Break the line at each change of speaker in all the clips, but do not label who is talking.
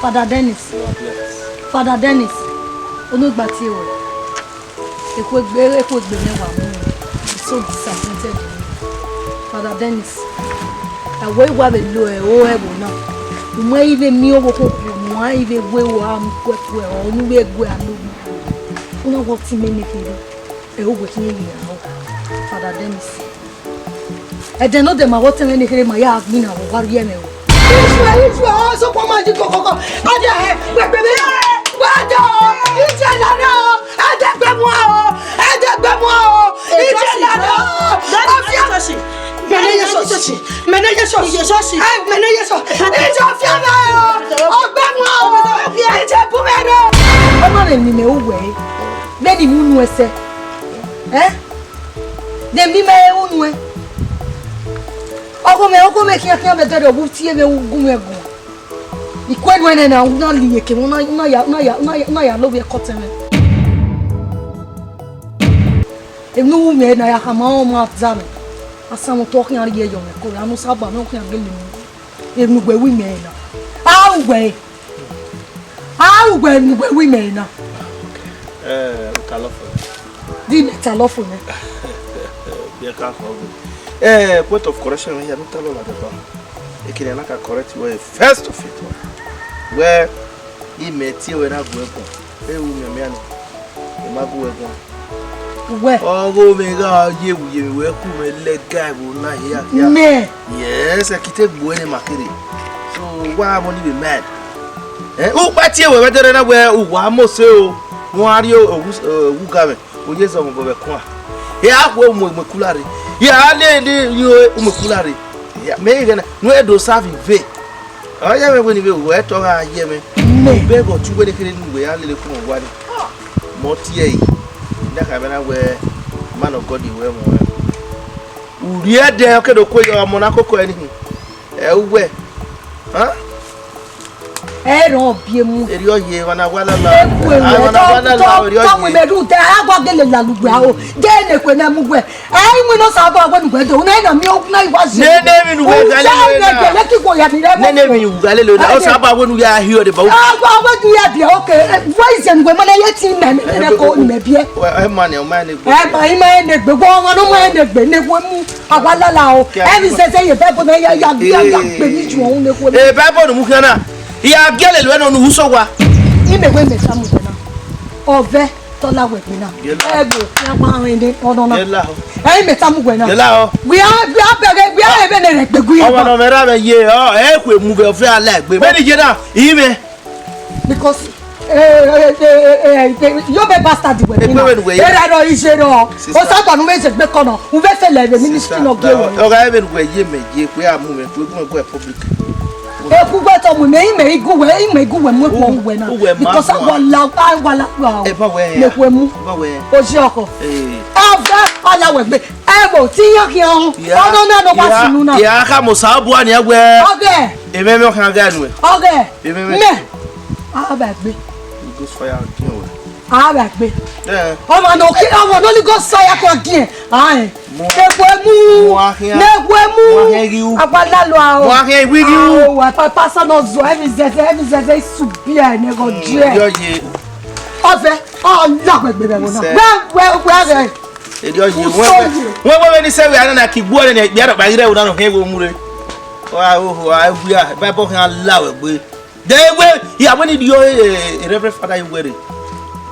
Father Dennis. Father Dennis. Onugba ti o. Ekwe gbe mewa mu. So disappointed. Father Dennis. Awe wa be lo e o ebo na. Mo ile mi o ko mo ile we wa mu kwetu e o nu we gbe anu. Una what ti me nikiri. E o go ti ni ya. Father Dennis. E de no de ma what me nikiri ma ya admin na wo waru ye me o. Isso, so come on, go. Ade, pepe mi. Wado, ije la na. Ade gbe mu o. Ije la na. Afia. Meneye so. Ai, meneye so. Ije afia na o. Ogbe mu o. Ije bu me no. Omo re mi me uwe. Lady mi unu ese. Dem mi me unu e. Ogo me kia me dere obu tie me ugu ego. Ikwedu ene na una liye ke na ya lo be koteme. Enu me na ya hama o ma zame. Asamo to kan ari ye yo me ko anu saba no kan gele mi. Enu gbe wi me na. Awu gbe enu gbe wi me na.
Talofo.
Di me talofo me.
Be ka ko. Point of correction here, not alone at the bar. You can like a correct way first of it. Where he met you when I go up. Hey, woman, you might go again.
Where?
Oh, go me go, you will let guy will not hear.
Me?
Yes, I can take Buene Makiri. So why won't you be mad? Oh, but you were better than I wear. Oh, one more so. Wario or who got it? Oh, yes, I'm over the corner. Here, I will move Maculari. Yeah, lady, you umukulari. Yeah, me gonna no do serve ve. Oh yeah, me when you we to ha ye me. Me be go tu we de kire nu we ya lele fun wa ni. Mo tie yi. Nda ka be na we man of God we mo. Uri e de o ke do ko yo mo na kokko ani. We. Huh?
Ero biemu.
Eri oye wana wala la.
Tamu me du te agwa gele la lugba o. De ne kwe na mugwe. Ai mu no sabo agwa nugwe do na na mi o na iwa se.
Ne mi nu we gale le na.
Ne ki ko ya ni le.
Ne mi nu gale le na. O sabo agwa nu ya hi o de ba.
Agwa agwa du ya bi okay. Voice ngwe mo na ye ti na ne ko ni me bie.
E ma ne o ma ne gbe.
E ma ima ne gbe go won no ma ne gbe ne wo mu agwa lala o. E bi se ye be bo na ya gbe ni ju won ne ko.
E be bo nu mu kan na. Ya gele lo eno nu so wa
imewe me samu na ove tola we na ego ya pa rin de odon na
yela o
e me samu we na
yela o
we are ebe ne repegu ye
o no me ra me ye o e ku emu be fe ala egbe me ni je na ime
because yo be bastard we na e ra no ise ro o sa pa nu me se gbe kono u fe fe le ministry no ge
o ga ebe we ye me je pe amu me ku egun go public
eku gbe to mu me iguwe mu epo we na because wala
e ba we
le ku emu
ba we
o si oko ave ala we gbe ebo ti yan ki on ono na no wa sunu na
ya ka mo sa bu ani egbe
oge
e me me kan ga nu e
oge me aba gbe
go fire again o
aba gbe o no ki o no li go fire ko again ai Neguemu abalalo a o
wa he wigi u
wa papa no zo every subia ne go je
yo ye
ove o la gbegbe be na we
edi o ye we ni se we ana ki gbo ne bi ara ba ire u na no he wo mure wa o a bible kan la we gbe de we ya we ni dio reverend father you were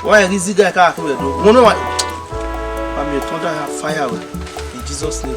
wa ri ziga ka ko we do mo no wa me thunder fire we in Jesus name.